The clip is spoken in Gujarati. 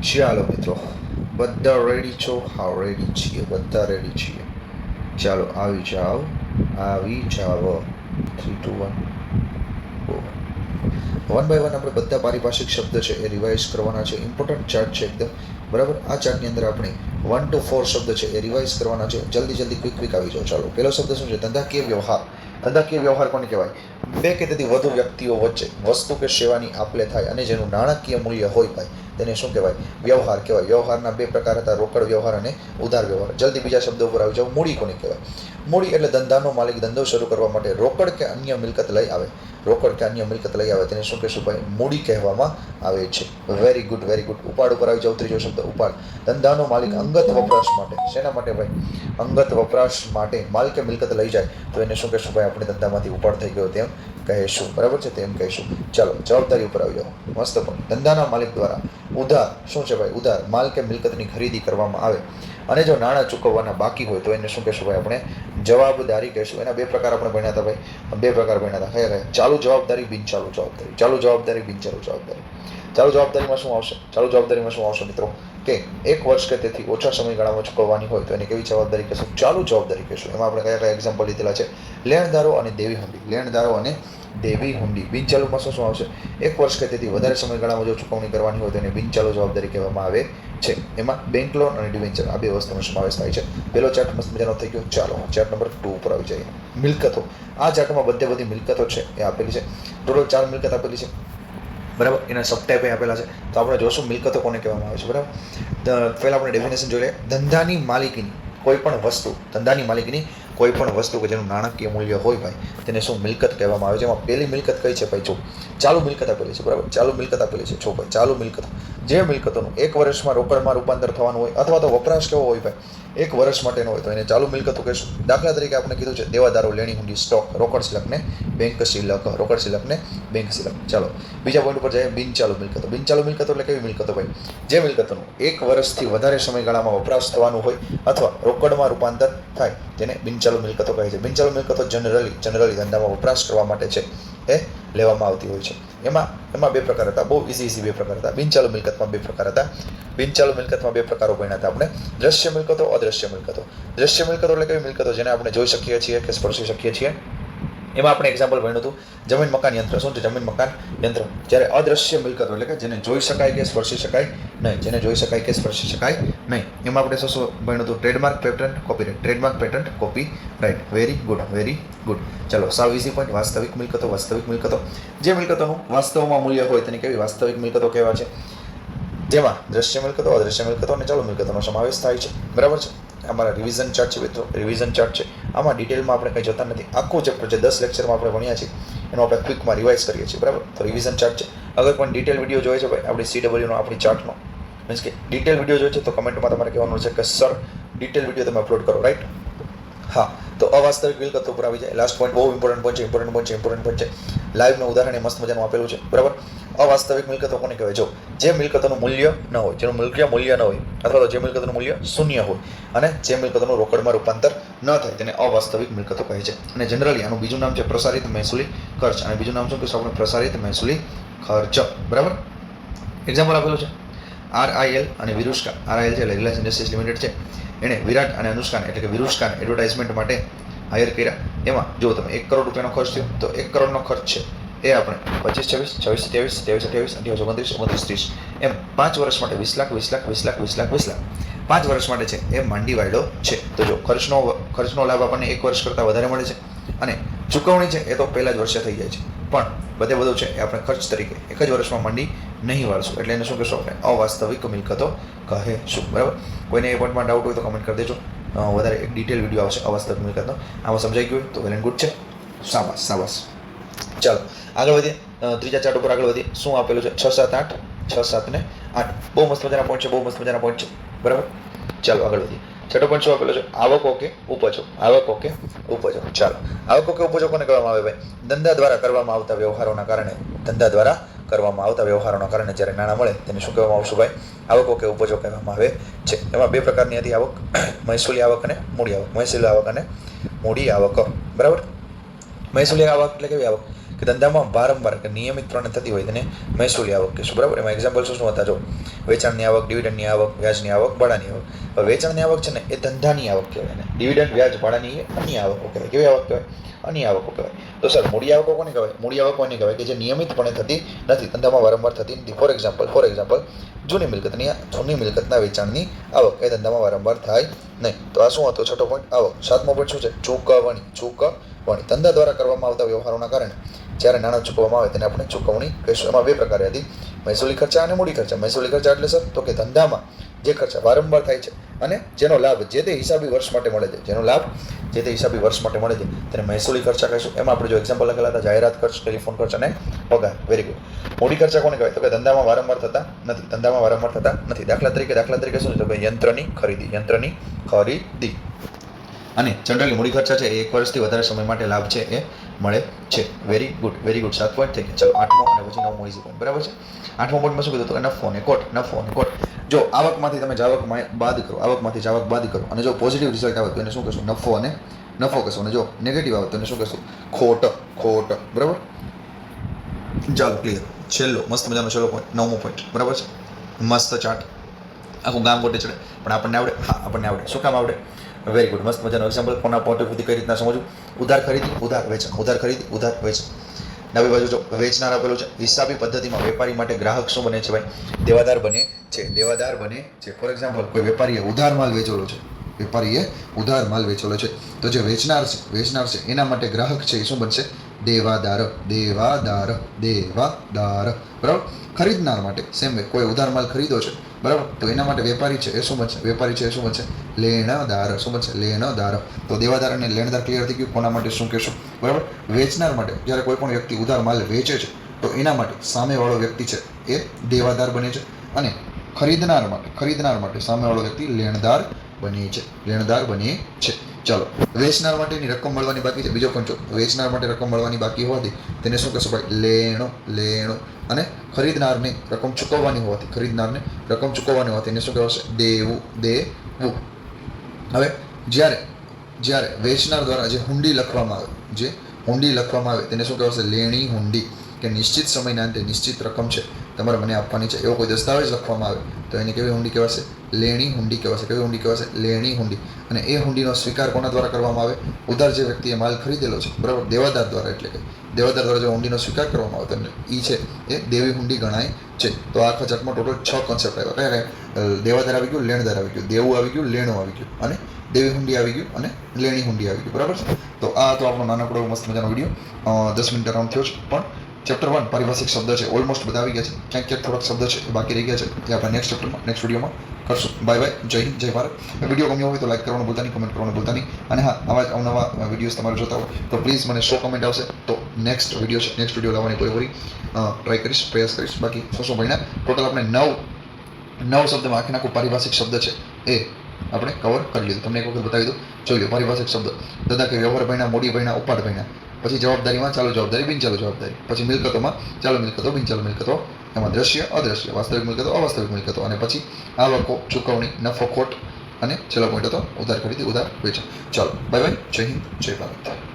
ચાલો મિત્રો, બધા રેડી છો? હા, રેડી છીએ, બધા રેડી છીએ. ચાલો આવી જાઓ, આવી જાઓ. 3, 2, 1 વન બાય વન આપણે બધા પારિભાષિક શબ્દ છે એ રિવાઇઝ કરવાના છે. ઇમ્પોર્ટન્ટ ચાર્ટ છે એકદમ, બરાબર. આ ચાર્ટની અંદર આપણે 1 to 4 શબ્દ છે એ રિવાઇઝ કરવાના છે. જલ્દી જલ્દી ક્વિક આવી જાઓ. ચાલો, પહેલો શબ્દ શું છે? ધંધાકીય વ્યવહાર. ધંધાકીય વ્યવહાર કોને કહેવાય? બે કે તેથી વધુ વ્યક્તિઓ વચ્ચે વસ્તુ કે સેવાની આપલે થાય અને જેનું નાણાકીય મૂલ્ય હોય ભાઈ, તેને શું કહેવાય? વ્યવહાર કહેવાય. વ્યવહારના બે પ્રકાર હતા, રોકડ વ્યવહાર અને ઉધાર વ્યવહાર. જલ્દી બીજા શબ્દો ઉપર આવી જાઓ. મૂડી કોને કહેવાય? મૂડી એટલે ધંધાનો માલિક ધંધો શરૂ કરવા માટે રોકડ કે અન્ય મિલકત લઈ આવે. રોકડ કે અન્ય મિલકત લઈ આવે તેને શું કહેશું ભાઈ? મૂડી કહેવામાં આવે છે. Very good, very good. ઉપાડ ઉપર આવી જાઓ. ત્રીજો શબ્દ ઉપાડ. ધંધાનો માલિક અંગત વપરાશ માટે, શેના માટે ભાઈ? અંગત વપરાશ માટે માલ કે મિલકત લઈ જાય તો એને શું કહેશું ભાઈ? આપણે ધંધામાંથી ઉપાડ થઈ ગયો તેમ કહેશું, બરાબર છે? તેમ કહીશું. ચાલો, જવાબદારી ઉપર આવી જાઓ. મસ્ત પણ. ધંધાના માલિક દ્વારા ઉધાર, શું છે ભાઈ? ઉધાર માલ કે મિલકતની ખરીદી કરવામાં આવે અને જો નાણાં ચૂકવવાના બાકી હોય તો એને શું કહેશું ભાઈ? આપણે જવાબદારી કહેશું. એના બે પ્રકાર આપણે ભણ્યા હતા ભાઈ, બે પ્રકાર ભણ્યા હતા. કયા કયા? ચાલુ જવાબદારી, બિનચાલુ જવાબદારી. ચાલુ જવાબદારી, બિનચાલુ જવાબદારી. ચાલુ જવાબદારીમાં શું આવશે? ચાલુ જવાબદારીમાં શું આવશે મિત્રો? કે 1 વર્ષ કે તેથી ઓછા સમયગાળામાં ચૂકવવાની હોય તો એને કેવી જવાબદારી કહેશું? ચાલુ જવાબદારી કહેશું. એમાં આપણે કયા કયા એક્ઝામ્પલ લીધેલા છે? લેણદારો અને દેવી હુંડી. લેણદારો અને દેવી હુંડી. બિનચાલુમાં શું શું આવશે? 1 વર્ષ કે તેથી વધારે સમયગાળામાં જો ચૂકવણી કરવાની હોય તો એને બિનચાલુ જવાબદારી કહેવામાં આવે છે. એમાં બેંક લોન અને ડિવેન્ચર, આ બે વસ્તુનો સમાવેશ થાય છે. પહેલો ચાર્ટ મસ્ત મજાનો થઈ ગયો. ચાલો, ચાર્ટ નંબર 2 ઉપર આવી જઈએ. મિલકતો. આ ચાર્ટમાં બધી મિલકતો છે એ આપેલી છે. ટોટલ 4 મિલકત આપેલી છે, બરાબર. એના સબટાઈપ આપેલા છે. તો આપણે જોશું મિલકતો કોને કહેવામાં આવે છે, બરાબર. પહેલાં આપણે ડેફિનેશન જોઈ લઈએ. ધંધાની માલિકીની કોઈ પણ વસ્તુ, ધંધાની માલિકીની કોઈ પણ વસ્તુ કે જેનું નાણાકીય મૂલ્ય હોય ભાઈ, તેને શું મિલકત કહેવામાં આવે છે. એમાં પહેલી મિલકત કઈ છે ભાઈ? જો ચાલુ મિલકત આપેલી છે, બરાબર. ચાલુ મિલકત આપેલી છે. જો ભાઈ, ચાલુ મિલકત, જે મિલકતોનું 1 વર્ષમાં રોકડમાં રૂપાંતર થવાનું હોય અથવા તો વપરાશ કેવો હોય ભાઈ, 1 વર્ષ માટેનો હોય તો એને ચાલુ મિલકતો કહેશું. દાખલા તરીકે આપણે કીધું છે દેવાદારો, લેણી હુંડી, સ્ટોક, રોકડ શિલકને બેંક શિલક, રોકડ શિલકને બેંક શિલક. ચાલો, બીજા પોઈન્ટ ઉપર જઈએ. બિનચાલુ મિલકતો. બિનચાલુ મિલકતો એટલે કેવી મિલકતો ભાઈ? જે મિલકતોનું 1 વર્ષથી વધારે સમયગાળામાં વપરાશ થવાનું હોય અથવા રોકડમાં રૂપાંતર થાય તેને બિનચાલુ મિલકતો કહે છે. બિનચાલુ મિલકતો જનરલી ધંધામાં વપરાશ કરવા માટે છે એ લેવામાં આવતી હોય છે. એમાં બે પ્રકાર હતા. બહુ ઇઝી બે પ્રકાર હતા. બિનચાલુ મિલકતમાં બે પ્રકાર હતા. બિનચાલુ મિલકતમાં બે પ્રકારો ભણ્યા હતા આપણે. દ્રશ્ય મિલકતો, અદ્રશ્ય મિલકતો. દ્રશ્ય મિલકતો એટલે કેવી મિલકતો? જેને આપણે જોઈ શકીએ છીએ કે સ્પર્શી શકીએ છીએ. એમાં આપણે એક્ઝામ્પલ ભણ્યું હતું જમીન મકાન યંત્ર. શું છે? જમીન મકાન યંત્ર. જ્યારે અદ્રશ્ય મિલકતો એટલે કે જેને જોઈ શકાય કે સ્પર્શી શકાય નહીં, જેને જોઈ શકાય કે સ્પર્શી શકાય નહીં. એમાં આપણે શું ભણ્યું હતું? Trademark, patent, copyright. Trademark, patent, copyright. Very good, very good. ચાલો, સાવ ઇઝી પોઈન્ટ. વાસ્તવિક મિલકતો. વાસ્તવિક મિલકતો, જે મિલકતોનું વાસ્તવમાં મૂલ્ય હોય તેને કેવી વાસ્તવિક મિલકતો કહેવાય છે. જેમાં દ્રશ્ય મિલકતો, અદ્રશ્ય મિલકતો અને ચાલુ મિલકતોનો સમાવેશ થાય છે, બરાબર છે. અમારા રિવિઝન ચાર્ટ છે મિત્રો, રિવિઝન ચાર્ટ છે. આમાં ડિટેલમાં આપણે કંઈ જોતા નથી. આખું ચેપ્ટર જે 10 લેક્ચરમાં આપણે ભણ્યા છીએ એનો આપણે ક્વિકમાં રિવાઇઝ કરીએ છીએ, બરાબર. તો રિવિઝન ચાર્ટ છે. અગર પણ ડિટેલ વિડીયો જોઈએ છે ભાઈ આપણી CWનો, આપણી ચાર્ટનો, મીન્સ કે ડિટેલ વિડીયો જોઈએ છે તો કમેન્ટમાં તમારે કહેવાનું છે કે સર ડિટેલ વિડીયો તમે અપલોડ કરો, રાઈટ? હા. તો અવાસ્તવિક મિલકતો ઉપર આવી જાય. લાસ્ટ પોઈન્ટ બહુ ઇમ્પોર્ટન્ટ પોઈન્ટ છે, ઇમ્પોર્ટન્ટ પોઈન્ટ છે. લાઈવનું ઉદાહરણ એ મસ્ત મજાનું આપેલું છે, બરાબર. અવાસ્તવિક મિલકતો કોને કહેવાય? જો જે મિલકતોનું મૂલ્ય ન હોય, જેનું મૂલ્ય ન હોય, અથવા તો જે મિલકતોનું મૂલ્ય શૂન્ય હોય અને જે મિલકતોનું રોકડમાં રૂપાંતર ન થાય તેને અવાસ્તવિક મિલકતો કહે છે. અને જનરલી આનું બીજું નામ છે પ્રસારિત મહેસૂલી ખર્ચ. અને બીજું નામ શું કહીશું આપણે? પ્રસારિત મહેસૂલી ખર્ચ, બરાબર. એક્ઝામ્પલ આપેલું છે RIL અને વિરુષ્કા. RIL છે એટલે રિલાયન્સ ઇન્ડસ્ટ્રીઝ લિમિટેડ છે. એણે વિરાટ અને અનુષ્કાન એટલે કે વિરુષ્કાન એડવર્ટાઇઝમેન્ટ માટે હાયર કર્યા. એમાં જો તમે 1 કરોડ રૂપિયાનો ખર્ચ થયો તો 1 કરોડનો ખર્ચ છે એ આપણે 25, 26, 27, 23, 28, 29, 30 એમ 5 વર્ષ માટે 20 લાખ, 20 લાખ, 20 લાખ, 20 લાખ, 20 લાખ 5 વર્ષ માટે છે એ માંડી વાયદો છે. તો જો ખર્ચનો લાભ આપણને 1 વર્ષ કરતાં વધારે મળે છે અને ચૂકવણી છે એ તો પહેલા જ વર્ષે થઈ જાય છે. પણ બધું છે એ આપણે ખર્ચ તરીકે 1 જ વર્ષમાં માંડી નહીં વાળશું, એટલે એને શું કહેશું આપણે? અવાસ્તવિક મિલકતો કહેશું, બરાબર. કોઈને એ પોઈન્ટમાં ડાઉટ હોય તો કમેન્ટ કરી દેજો. વધારે એક ડિટેલ વિડીયો આવશે અવાસ્તવિક મિલકતનો. આમાં સમજાઈ ગયું હોય તો વેલ એન્ડ ગુડ છે. શાબાશ, શાબાશ. ચાલો આગળ વધીએ. ત્રીજા ચાર્ટ ઉપર આગળ વધીએ. શું આપેલું છે? 6, 7, 8, 6, 7 ને 8. બહુ મસ્ત મજાના પોઈન્ટ છે, બહુ મસ્ત મજાના પોઈન્ટ છે, બરાબર. ચાલો આગળ વધીએ. છઠ્ઠો પોઈન્ટ શું આપેલો છે? આવકો કે ઉપજો. આવકો કે ઉપજો. ચાલો, આવકો કે ઉપજો કોને કહેવામાં આવે ભાઈ? ધંધા દ્વારા કરવામાં આવતા વ્યવહારોના કારણે, ધંધા દ્વારા કરવામાં આવતા વ્યવહારોના કારણે જ્યારે નાણાં મળે તેને શું કહેવામાં આવશે ભાઈ? આવકો કે ઉપજો કહેવામાં આવે છે. એમાં બે પ્રકારની હતી આવક, મહેસૂલી આવક અને મૂડી આવક. મહેસૂલી આવક અને મૂડી આવક, બરાબર. મહેસૂલી આવક એટલે કેવી આવક? કે ધંધામાં વારંવાર કે નિયમિતપણે થતી હોય તેને મહેસૂલી આવક કહીશું, બરાબર. એમાં એક્ઝામ્પલ શું હતા જો, વેચાણની આવક, ડિવિડન્ડની આવક, વ્યાજની આવક, ભાડાની આવક. હવે વેચાણની આવક છે ને એ ધંધાની આવક કહેવાય ને, ડિવિડન્ડ, વ્યાજ, ભાડાની એ અન્ય આવકો કહેવાય. કેવી આવક કહેવાય? અન્ય આવકો કહેવાય. તો સર મૂડી આવકો કોને કહેવાય? મૂડી આવક કોને કહેવાય? કે જે નિયમિતપણે થતી નથી, ધંધામાં વારંવાર થતી નથી. ફોર એક્ઝામ્પલ જૂની મિલકતના વેચાણની આવક એ ધંધામાં વારંવાર થાય નહીં. તો આ શું હતો? છઠ્ઠો પોઈન્ટ આવક. સાતમો પોઈન્ટ શું છે? ચૂકવણી. ધંધા દ્વારા કરવામાં આવતા વ્યવહારોના કારણે જ્યારે નાણાં ચૂકવવામાં આવે તેને આપણે ચૂકવણી કહીશું. એમાં બે પ્રકાર હતી, મહેસૂલી ખર્ચા અને મૂડી ખર્ચા. મહેસૂલી ખર્ચા એટલે સર તો કે ધંધામાં જે ખર્ચા વારંવાર થાય છે અને જેનો લાભ જે તે હિસાબી વર્ષ માટે મળે છે, તેને મહેસૂલી ખર્ચા કહીશું. એમાં આપણે જો એક્ઝામ્પલ લખેલા હતા, જાહેરાત ખર્ચ, ટેલિફોન ખર્ચ અને પગાર. Very good. મૂડી ખર્ચા કોને કહેવાય? તો કે ધંધામાં વારંવાર થતા નથી. દાખલા તરીકે શું છે? તો કે યંત્રની ખરીદી. અને જનરલી મૂડી ખર્ચા છે એ 1 વર્ષથી વધારે સમય માટે લાભ છે એ મળે છે. Very good. 7 પોઈન્ટ થઈ ગયા. ચલો 8મો અને પછી 9મો ઇઝી પોઈન્ટ, બરાબર છે. 8મો પોઈન્ટમાં શું કીધું? તો નફો અને ખોટ. જો આવકમાંથી તમે જાવક બાદ કરો અને જો પોઝિટિવ રિઝલ્ટ આવે તો એને શું કહેશું? નફો કહેશું. અને જો નેગેટિવ આવે તો એને શું કહેશું? ખોટ, બરાબર. ચાલો ક્લિયર. છેલ્લો મસ્ત મજાનો છેલ્લો પોઈન્ટ, 9મો પોઈન્ટ, બરાબર છે. મસ્ત ચાર્ટ, આખું ગામ ગોટે ચડે, પણ આપણને આવડે. હા, આપણને આવડે. શું કામ આવડે? Very good. મસ્ત મજાનો એક્ઝામ્પલ. કોના પોઈન્ટ ઓફ વ્યૂથી કઈ રીતના સમજવું? ઉધાર ખરીદી, ઉધાર વેચાણ. ડાબી બાજુ જો વેચનાર આપેલું છે. હિસાબી પદ્ધતિમાં વેપારી માટે ગ્રાહક શું બને છે ભાઈ? દેવાદાર બને છે. ફોર એક્ઝામ્પલ, કોઈ વેપારીએ ઉધાર માલ વેચેલો છે, તો જે વેચનાર છે એના માટે ગ્રાહક છે એ શું બનશે? દેવાદાર, બરાબર. ખરીદનાર માટે સેમ વે, કોઈ ઉધાર માલ ખરીદો છે, બરાબર, તો એના માટે વેપારી છે એ શું બનશે? લેણદાર. તો દેવાદાર અને લેણદાર ક્લિયર થઈ ગયું. કોના માટે શું કહેશું? બરાબર. વેચનાર માટે, જ્યારે કોઈ પણ વ્યક્તિ ઉધાર માલ વેચે છે તો એના માટે સામેવાળો વ્યક્તિ છે એ દેવાદાર બને છે. અને ખરીદનાર માટે સામેવાળો વ્યક્તિ લેણદાર બને છે. ચાલો, વેચનાર માટેની રકમ મળવાની બાકી છે. બીજો પણ જો વેચનાર માટે રકમ મળવાની બાકી હોવાથી તેને શું કહેશું ભાઈ? લેણો. અને ખરીદનારને રકમ ચૂકવવાની હોવાથી એને શું કહેવાશે? દેવું. હવે જ્યારે વેચનાર દ્વારા જે હુંડી લખવામાં આવે તેને શું કહેવાશે? લેણી હુંડી. કે નિશ્ચિત સમયના અંતે નિશ્ચિત રકમ છે તમારે મને આપવાની છે, એવો કોઈ દસ્તાવેજ લખવામાં આવે તો એને કેવી હુંડી કહેવાશે? લેણી હુંડી કહેવાશે. લેણી હુંડી. અને એ હુંડીનો સ્વીકાર કોના દ્વારા કરવામાં આવે? ઉધાર જે વ્યક્તિએ માલ ખરીદેલો છે, બરાબર, દેવાદાર દ્વારા. એટલે કે દેવાદાર દ્વારા જો હુંડીનો સ્વીકાર કરવામાં આવે તો એ છે એ દેવી હુંડી ગણાય છે. તો આખા ચાર્ટમાં ટોટલ 6 કોન્સેપ્ટ આવ્યા. દેવાદાર આવી ગયું, લેણદાર આવી ગયું, દેવું આવી ગયું, લેણું આવી ગયું, અને દેવી હુંડી આવી ગયું, અને લેણી હુંડી આવી ગયું, બરાબર છે. તો આ તો આપણો નાનકડો મસ્ત મજાનો વિડીયો 10 મિનિટ અરાઉન્ડ થયો છે. પણ ચેપ્ટર 1 પારિભાષિક શબ્દ છે ઓલમોસ્ટ બધા આવી ગયા છે. ક્યાંક થોડાક શબ્દ છે એ બાકી રહી ગયા છે, એ આપણે નેક્સ્ટ વિડીયોમાં કરશું. બાય. જય હિન્દ, જય ભારત. વિડીયો ગમ્યો હોય તો લાઈક કરવાનું ભૂલતા નહીં, કમેન્ટ કરવાનું ભૂલતા નહીં. અને હા, આવા જ અવનવા વિડીયોઝ તમારે જોતા હોય તો પ્લીઝ મને 100 કમેન્ટ આવશે તો નેક્સ્ટ વિડીયો લાવવાની પૂરેપૂરી ટ્રાય કરીશ, પ્રયાસ કરીશ. બાકી શું ભણ્યા ટોટલ આપણે 9 શબ્દમાં આખું પારિભાષિક શબ્દ છે એ આપણે કવર કરી લીધું. તમને એક વખત બતાવી દઉં, જોઈ લો. પારિભાષિક શબ્દ દાદા કે વ્યવહાર ભણ્યા, મૂડી ભણ્યા, ઉપાડ ભણ્યા. પછી જવાબદારીમાં ચાલુ જવાબદારી, બિનચાલુ જવાબદારી. પછી મિલકતોમાં ચાલુ મિલકતો, બિનચાલુ મિલકતો. એમાં દ્રશ્ય, અદ્રશ્ય, વાસ્તવિક મિલકતો, અવાસ્તવિક મિલકતો. અને પછી આવકો, ચૂકવણી, નફો, ખોટ. અને છેલ્લો પોઈન્ટ હતો ઉધાર ખરીદી, ઉધાર વેચાણ. ચાલો, બાય. જય હિન્દ, જય ભારત.